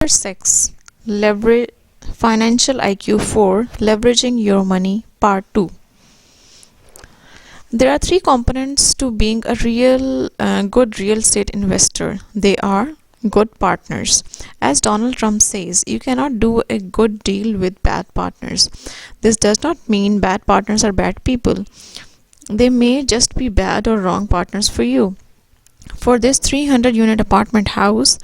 6. Leverage Financial IQ 4 Leveraging Your Money Part 2. There are three components to being a good real estate investor. They are good partners. As Donald Trump says, you cannot do a good deal with bad partners. This does not mean bad partners are bad people. They may just be bad or wrong partners for you. For this 300 unit apartment house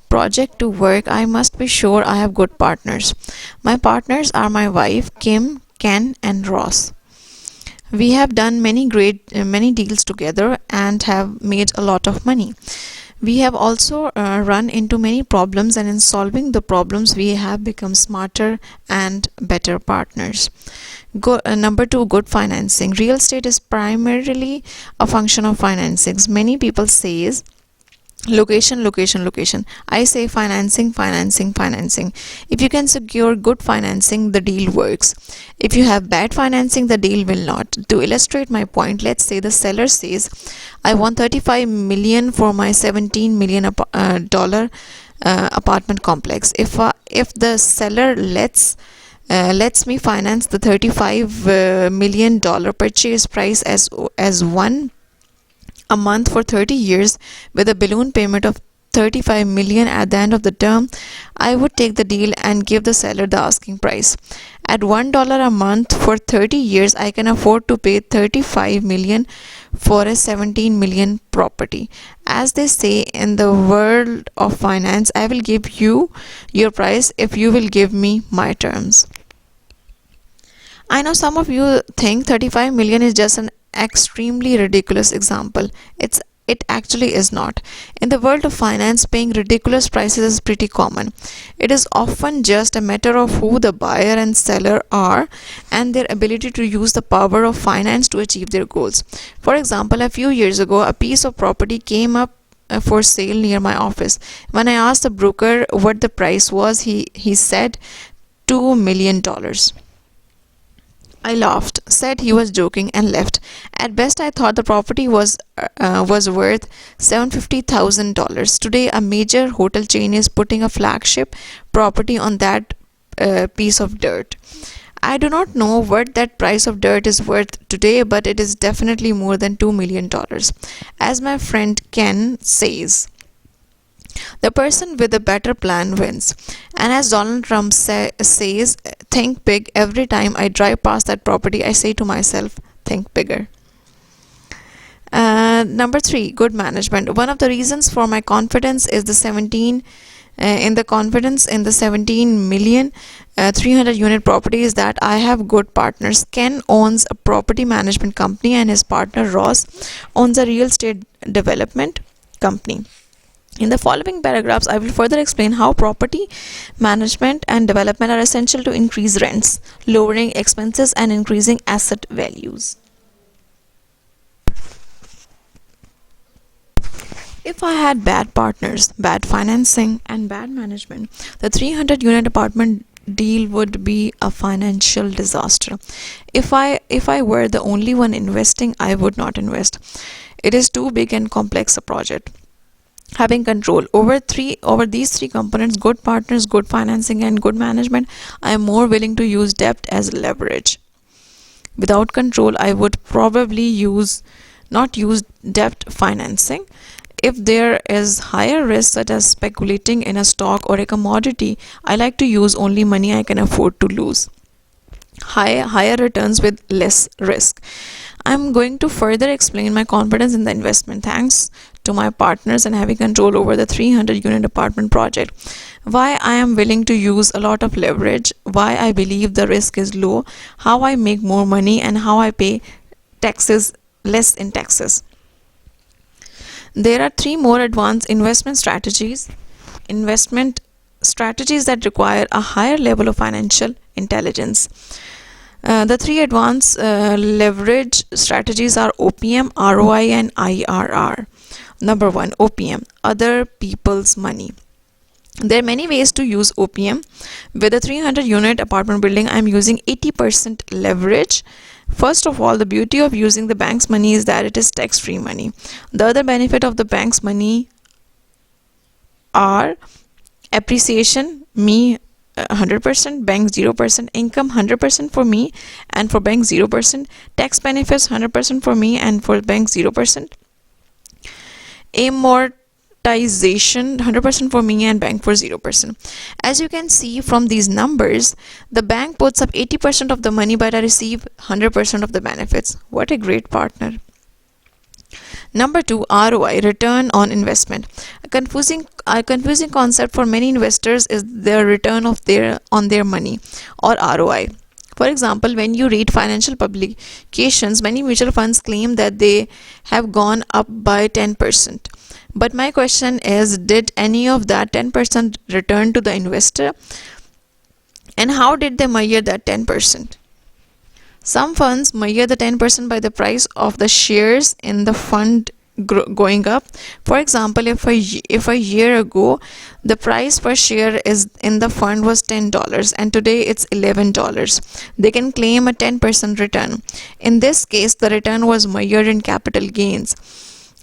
project to work, I must be sure I have good partners. My partners are my wife, Kim, Ken, and Ross. We have done many deals together and have made a lot of money. We have also run into many problems, and in solving the problems we have become smarter and better partners. Number 2, good financing. Real estate is primarily a function of financings. Many people says location. I say financing. If you can secure good financing, the deal works. If you have bad financing, the deal will not. To illustrate my point, let's say the seller says, I want 35 million for my 17 million dollar apartment complex. If the seller lets me finance the 35 million dollar purchase price as one a month for 30 years with a balloon payment of 35 million at the end of the term, I would take the deal and give the seller the asking price. At $1 a month for 30 years, I can afford to pay 35 million for a 17 million property. As they say in the world of finance, I will give you your price if you will give me my terms. I know some of you think 35 million is just an extremely ridiculous example. It actually is not. In the world of finance, paying ridiculous prices is pretty common. It is often just a matter of who the buyer and seller are and their ability to use the power of finance to achieve their goals. For example, a few years ago, a piece of property came up for sale near my office. When I asked the broker what the price was, he said $2 million. I laughed, said he was joking, and left. At best, I thought the property was worth $750,000. Today, a major hotel chain is putting a flagship property on that piece of dirt. I do not know what that price of dirt is worth today, but it is definitely more than $2 million. As my friend Ken says, the person with a better plan wins. And as Donald Trump says, think big. Every time I drive past that property, I say to myself, think bigger. Number 3, good management. One of the reasons for my confidence is the 17 million 300 unit property is that I have good partners. Ken owns a property management company and his partner Ross owns a real estate development company. In the following paragraphs, I will further explain how property management and development are essential to increase rents, lowering expenses, and increasing asset values. If I had bad partners, bad financing, and bad management, the 300 unit apartment deal would be a financial disaster. If I were the only one investing, I would not invest. It is too big and complex a project. Having control over these three components, good partners, good financing, and good management, I am more willing to use debt as leverage. Without control, I would probably not use debt financing. If there is higher risk, such as speculating in a stock or a commodity, I like to use only money I can afford to lose. Higher returns with less risk. I'm going to further explain my confidence in the investment thanks to my partners and having control over the 300 unit apartment project. Why I am willing to use a lot of leverage, why I believe the risk is low, how I make more money, and how I pay less in taxes. There are 3 more advanced investment strategies that require a higher level of financial intelligence. The 3 advanced leverage strategies are OPM, ROI, and IRR. Number 1, OPM, other people's money. There are many ways to use OPM. With a 300 unit apartment building, I am using 80% leverage. First of all, the beauty of using the bank's money is that it is tax-free money. The other benefit of the bank's money are Appreciation, me 100%, bank 0%, income 100% for me and for bank 0%, tax benefits 100% for me and for bank 0%, amortization 100% for me and bank for 0%. As you can see from these numbers, the bank puts up 80% of the money but I receive 100% of the benefits. What a great partner. Number 2, ROI, return on investment. A confusing concept for many investors is the return on their money, or ROI. For example, when you read financial publications, many mutual funds claim that they have gone up by 10%. But my question is, did any of that 10% return to the investor? And how did they measure that 10%? Some funds measure the 10% by the price of the shares in the fund going up. For example, if a year ago the price per share is in the fund was $10 and today it's $11, they can claim a 10% return. In this case, the return was measured in capital gains.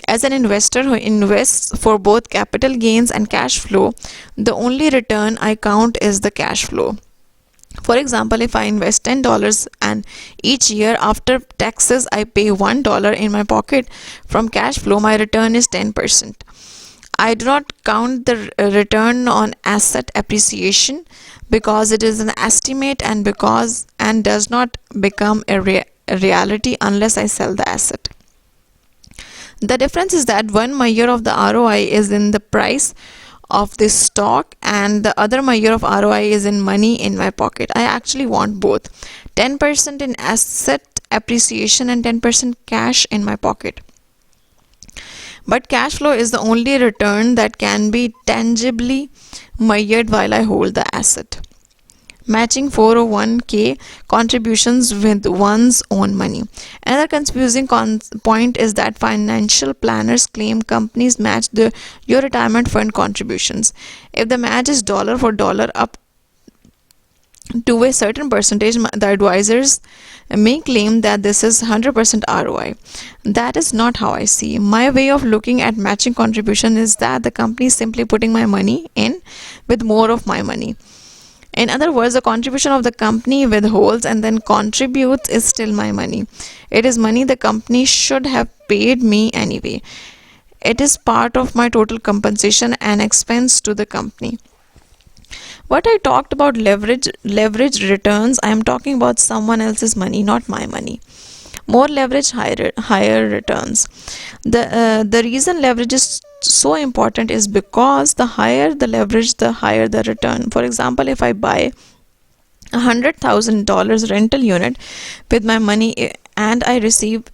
As an investor who invests for both capital gains and cash flow, the only return I count is the cash flow. For example, if I invest $10 and each year after taxes I pay $1 in my pocket from cash flow, my return is 10%. I do not count the return on asset appreciation because it is an estimate and does not become a reality unless I sell the asset. The difference is that one measure of the ROI is in the price of this stock and the other measure of ROI is in money in my pocket. I actually want both, 10% in asset appreciation and 10% cash in my pocket. But cash flow is the only return that can be tangibly measured while I hold the asset. Matching 401k contributions with one's own money. Another confusing point is that financial planners claim companies match your retirement fund contributions. If the match is dollar for dollar up to a certain percentage, the advisors may claim that this is 100% ROI. That is not how I see. My way of looking at matching contribution is that the company is simply putting my money in with more of my money. In other words, the contribution of the company withholds and then contributes is still my money. It is money the company should have paid me anyway. It is part of my total compensation and expense to the company. What I talked about leveraged returns, I am talking about someone else's money, not my money. More leverage, higher returns. The reason leverage is so important is because the higher the leverage, the higher the return. For example, if I buy $100,000 rental unit with my money and I receive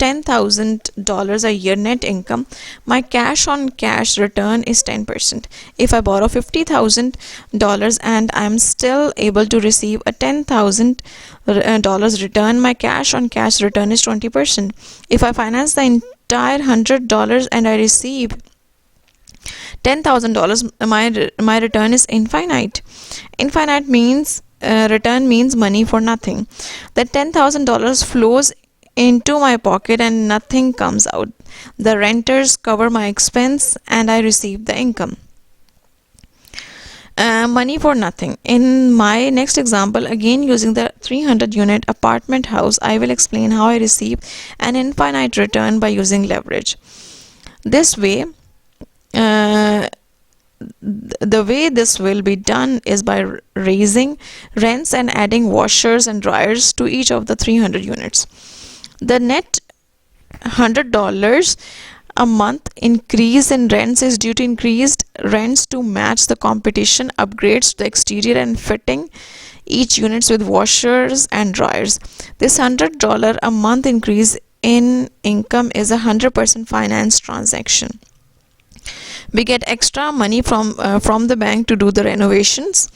$10,000 a year net income, my cash on cash return is 10%. If I borrow $50,000 and I'm still able to receive a $10,000 return, my cash on cash return is 20%. If I finance the entire $100 and I receive $10,000, my return is infinite. Infinite means return means money for nothing. That $10,000 flows into my pocket and nothing comes out. The renters cover my expense and I receive the income. Money for nothing. In my next example, again using the 300 unit apartment house, I will explain how I receive an infinite return by using leverage. This way, the way this will be done is by raising rents and adding washers and dryers to each of the 300 units. The net $100 a month increase in rents is due to increased rents to match the competition, upgrades to the exterior and fitting each units with washers and dryers. This $100 a month increase in income is a 100% finance transaction. We get extra money from the bank to do the renovations.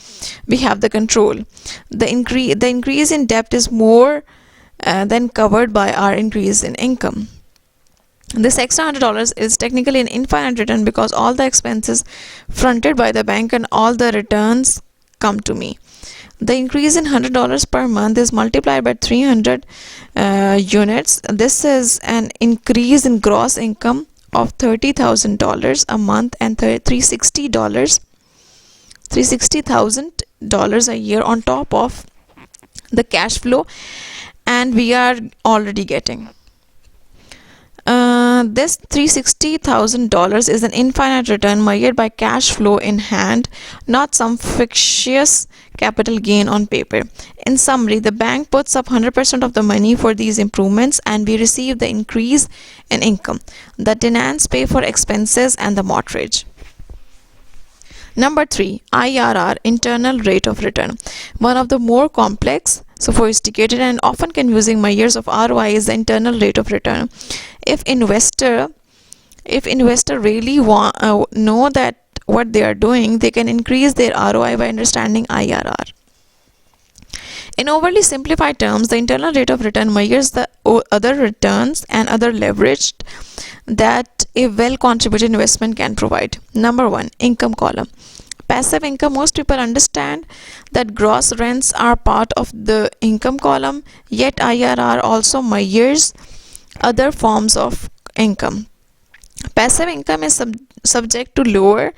We have the control. The increase in debt is more than covered by our increase in income. This extra $100 is technically an infinite return because all the expenses fronted by the bank and all the returns come to me. The increase in $100 per month is multiplied by 300 units. This is an increase in gross income of $30,000 a month and $360 $360,000 a year on top of the cash flow, and we are already getting. This $360,000 is an infinite return measured by cash flow in hand, not some fictitious capital gain on paper. In summary, the bank puts up 100% of the money for these improvements, and we receive the increase in income. The tenants pay for expenses and the mortgage. Number 3, IRR, internal rate of return. One of the more complex, sophisticated, and often confusing measures of ROI is the internal rate of return. If investor really know that what they are doing, they can increase their ROI by understanding IRR. In overly simplified terms, the internal rate of return measures the other returns and other leverage that a well-contributed investment can provide. Number 1, income column. Passive income. Most people understand that gross rents are part of the income column, yet IRR also measures other forms of income. Passive income is subject to lower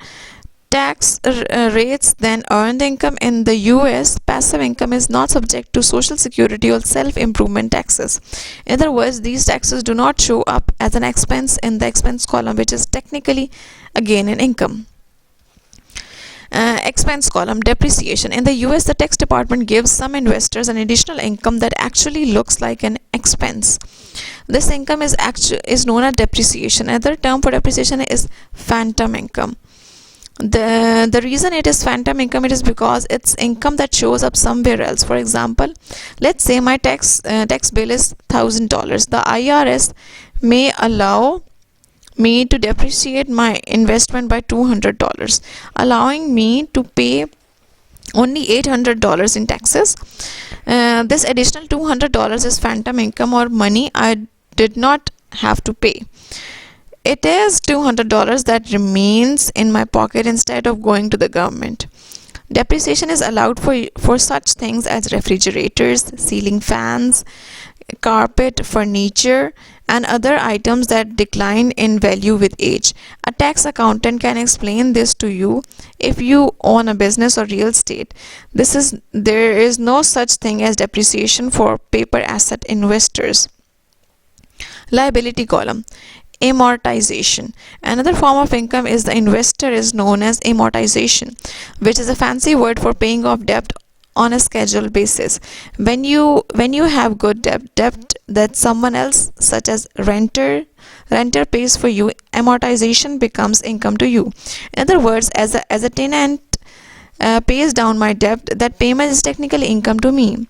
tax rates than earned income. In the US, passive income is not subject to social security or self-improvement taxes. In other words, these taxes do not show up as an expense in the expense column, which is technically again an income. Expense column. Depreciation. In the US, the tax department gives some investors an additional income that actually looks like an expense. This income is known as depreciation. Another term for depreciation is phantom income. The reason it is phantom income, it is because it's income that shows up somewhere else. For example, let's say my tax bill is $1,000. The IRS may allow me to depreciate my investment by $200, allowing me to pay only $800 in taxes. This additional $200 is phantom income, or money I did not have to pay. It is $200 that remains in my pocket instead of going to the government. Depreciation is allowed for such things as refrigerators, ceiling fans, carpet, furniture, and other items that decline in value with age. A tax accountant can explain this to you if you own a business or real estate. There is no such thing as depreciation for paper asset investors. Liability column. Amortization. Another form of income is the investor is known as amortization, which is a fancy word for paying off debt on a scheduled basis. When you have good debt that someone else, such as renter pays for you, amortization becomes income to you. In other words, as a tenant pays down my debt, that payment is technically income to me.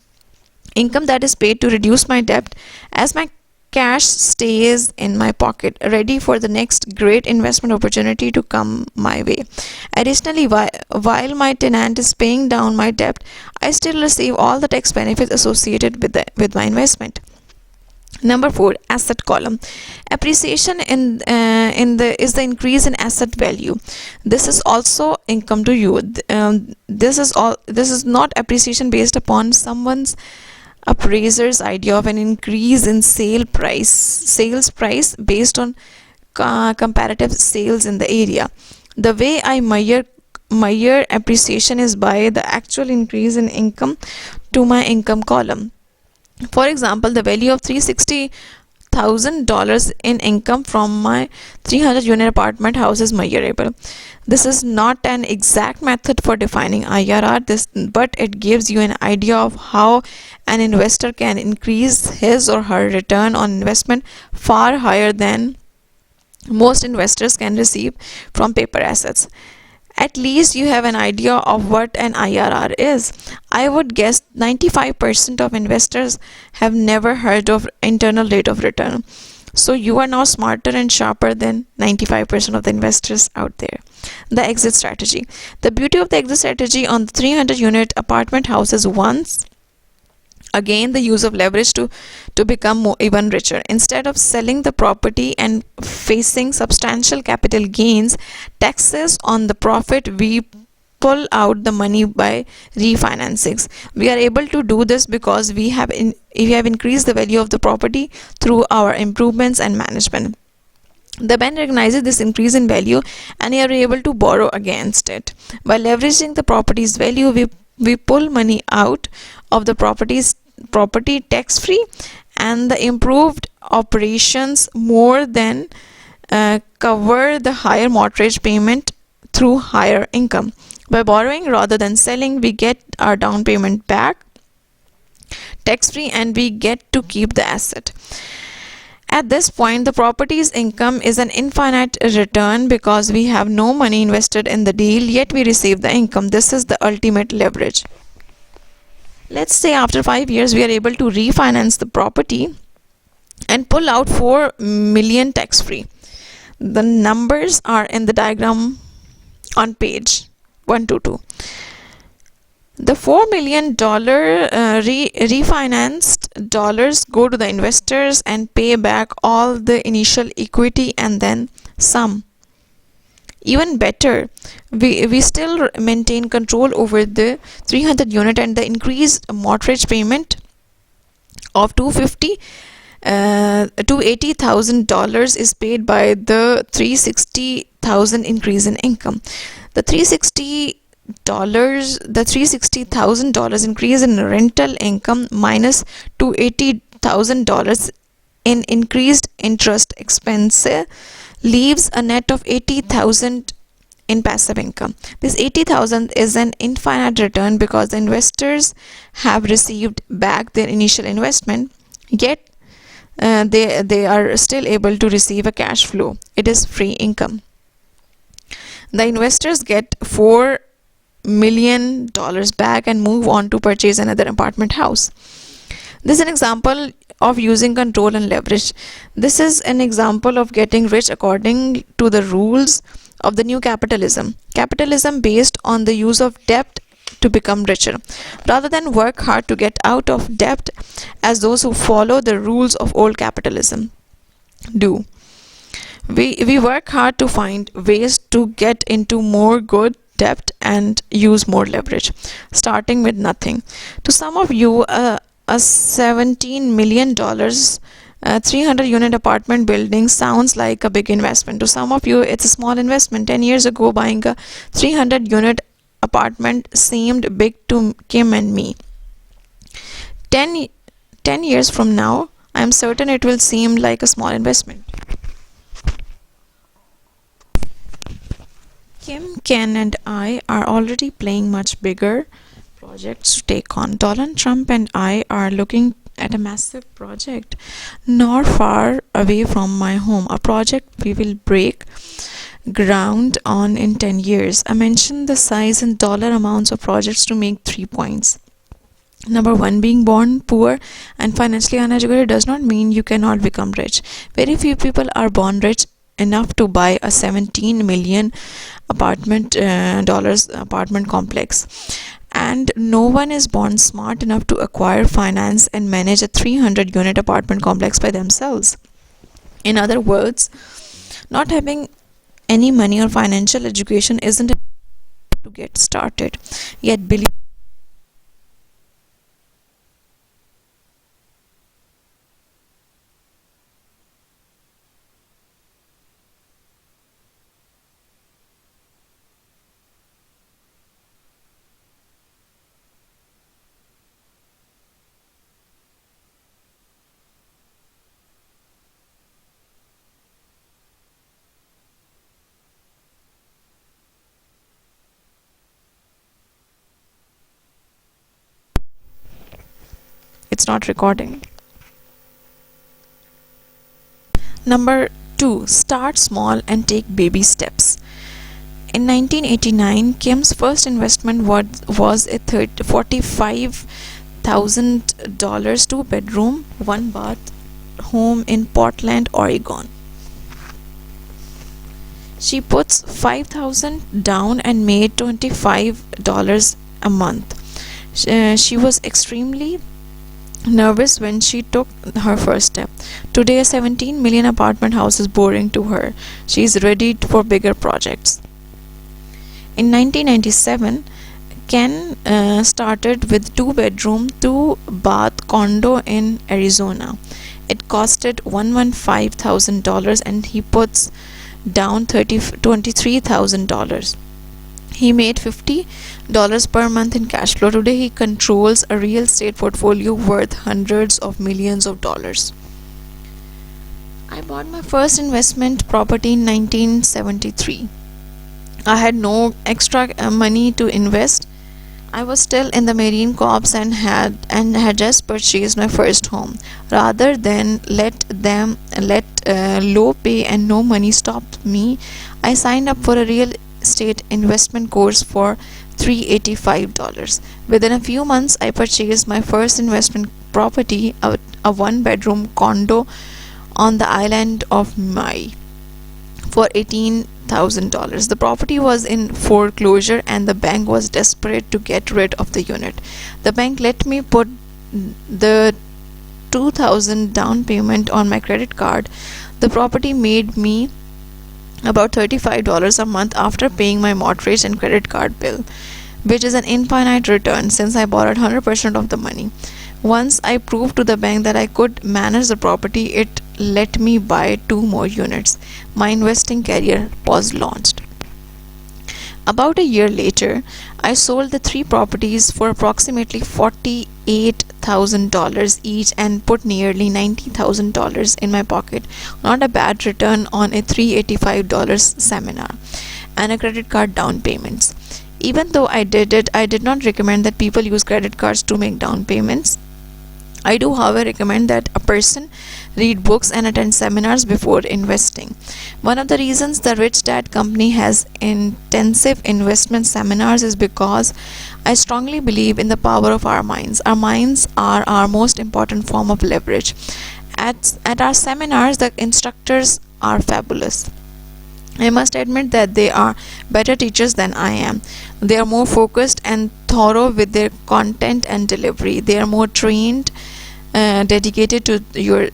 Income that is paid to reduce my debt as my cash stays in my pocket, ready for the next great investment opportunity to come my way. Additionally, while my tenant is paying down my debt, I still receive all the tax benefits associated with my investment. Number 4, asset column. Appreciation is the increase in asset value. This is also income to you. This is not appreciation based upon someone's appraiser's idea of an increase in sales price based on comparative sales in the area. The way I measure appreciation is by the actual increase in income to my income column. For example, the value of $360,000 in income from my 300 unit apartment house is measurable. This is not an exact method for defining IRR, but it gives you an idea of how an investor can increase his or her return on investment far higher than most investors can receive from paper assets. At least you have an idea of what an IRR is. I would guess 95% of investors have never heard of internal rate of return. So you are now smarter and sharper than 95% of the investors out there. The exit strategy. The beauty of the exit strategy on the 300 unit apartment house is once again the use of leverage to become even richer. Instead of selling the property and facing substantial capital gains, taxes on the profit, we pull out the money by refinancings. We are able to do this because we have increased the value of the property through our improvements and management. The bank recognizes this increase in value and you are able to borrow against it. By leveraging the property's value, we pull money out of the property tax free, and the improved operations more than cover the higher mortgage payment through higher income. By borrowing rather than selling, we get our down payment back tax free and we get to keep the asset. At this point, the property's income is an infinite return because we have no money invested in the deal, yet we receive the income. This is the ultimate leverage. Let's say after 5 years, we are able to refinance the property and pull out 4 million tax free. The numbers are in the diagram on page 122. The $4 million refinanced dollars go to the investors and pay back all the initial equity and then some. Even better, we still maintain control over the 300 unit, and the increased mortgage payment of $280,000 is paid by the $360,000 increase in income. The $360,000 increase in rental income minus $280,000 in increased interest expense leaves a net of $80,000 in passive income. This $80,000 is an infinite return because the investors have received back their initial investment, yet they are still able to receive a cash flow. It is free income. The investors get $4 million back and move on to purchase another apartment house. This is an example of using control and leverage. This is an example of getting rich according to the rules of the new capitalism. Capitalism based on the use of debt to become richer, rather than work hard to get out of debt as those who follow the rules of old capitalism do. We work hard to find ways to get into more good debt and use more leverage, starting with nothing. To some of you, a $17 million 300 unit apartment building sounds like a big investment. To some of you, it's a small investment. 10 years ago, buying a 300 unit apartment seemed big to Kim and me. 10 years from now, I am certain it will seem like a small investment. Kim, Ken, and I are already playing much bigger projects to take on. Donald Trump and I are looking at a massive project not far away from my home, a project we will break ground on in 10 years. I mentioned the size and dollar amounts of projects to make 3 points. Number 1, being born poor and financially uneducated does not mean you cannot become rich. Very few people are born rich enough to buy a 17 million apartment complex, and no one is born smart enough to acquire, finance, and manage a 300 unit apartment complex by themselves. In other words, not having any money or financial education isn't enough to get started, yet believe it's not recording. Number 2, start small and take baby steps. In 1989, Kim's first investment was a $45,000 2-bedroom, 1-bath home in Portland, Oregon. She puts $5,000 down and made $25 a month. She was extremely nervous when she took her first step. Today, a 17 million apartment house is boring to her. She is ready for bigger projects. In 1997, Ken started with 2-bedroom, 2-bath condo in Arizona. It costed $115,000 and he puts down $23,000. He made $50 per month in cash flow. Today he controls a real estate portfolio worth hundreds of millions of dollars. I bought my first investment property in 1973. I had no extra money to invest. I was still in the Marine Corps and had just purchased my first home. Rather than let low pay and no money stop me, I signed up for a real estate investment course for $385. Within a few months, I purchased my first investment property, a one-bedroom condo on the island of Maui, for $18,000. The property was in foreclosure and the bank was desperate to get rid of the unit. The bank let me put the $2,000 down payment on my credit card. The property made me about $35 a month after paying my mortgage and credit card bill, which is an infinite return since I borrowed 100% of the money. Once I proved to the bank that I could manage the property, it let me buy 2 more units. My investing career was launched. About a year later, I sold the 3 properties for approximately $48,000 each and put nearly $90,000 in my pocket. Not a bad return on a $385 seminar and a credit card down payments. Even though I did not recommend that people use credit cards to make down payments. I do, however, recommend that a person read books and attend seminars before investing. One of the reasons the Rich Dad Company has intensive investment seminars is because I strongly believe in the power of our minds. Our minds are our most important form of leverage. At our seminars, the instructors are fabulous. I must admit that they are better teachers than I am. They are more focused and thorough with their content and delivery. They are more trained, dedicated to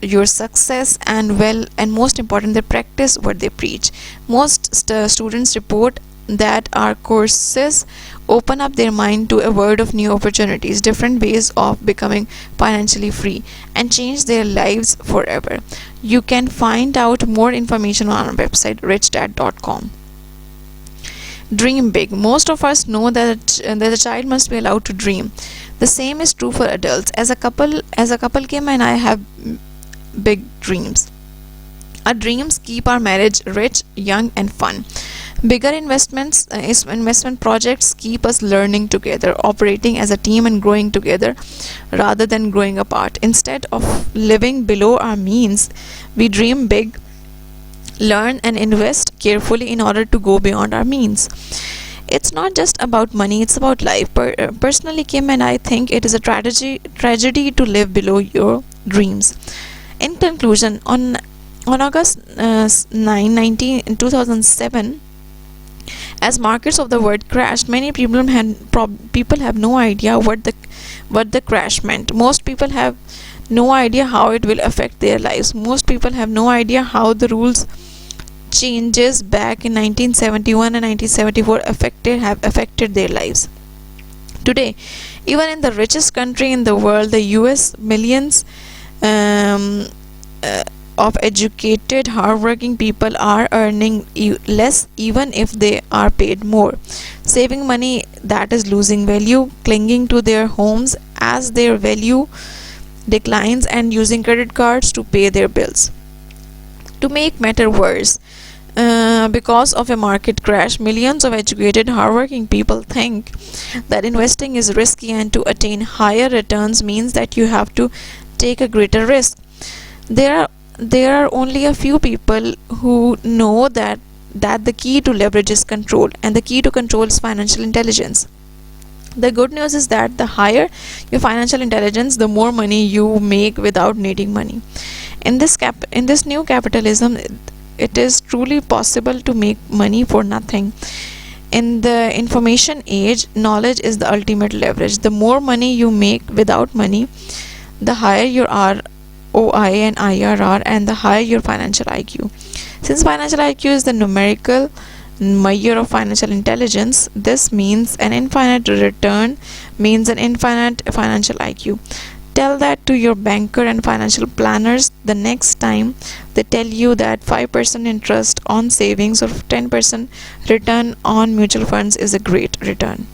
your success, and most important, they practice what they preach. Most students report that our courses open up their mind to a world of new opportunities, different ways of becoming financially free, and change their lives forever. You can find out more information on our website richdad.com. Dream big. Most of us know that a child must be allowed to dream. The same is true for adults. As a couple, Kim and I have big dreams. Our dreams keep our marriage rich, young, and fun. Bigger investment projects keep us learning together, operating as a team, and growing together rather than growing apart. Instead of living below our means, we dream big, learn, and invest carefully in order to go beyond our means. It's not just about money, it's about life. Personally, Kim and I think it is a tragedy to live below your dreams. In conclusion, on August 9, 2007, as markets of the world crashed, many people have no idea what the crash meant. Most people have no idea how it will affect their lives. Most people have no idea how the rules changes back in 1971 and 1974 have affected their lives. Today, even in the richest country in the world, the US, millions of educated, hardworking people are earning less even if they are paid more, saving money that is losing value, clinging to their homes as their value declines, and using credit cards to pay their bills. To make matter worse, because of a market crash, millions of educated, hardworking people think that investing is risky, and to attain higher returns means that you have to take a greater risk. There are only a few people who know that the key to leverage is control, and the key to control is financial intelligence. The good news is that the higher your financial intelligence, the more money you make without needing money. In this new capitalism, it is truly possible to make money for nothing. In the information age, knowledge is the ultimate leverage. The more money you make without money, the higher your ROI and IRR, and the higher your financial IQ. Since financial IQ is the numerical measure of financial intelligence, this means an infinite return means an infinite financial IQ. Tell that to your banker and financial planners the next time they tell you that 5% interest on savings or 10% return on mutual funds is a great return.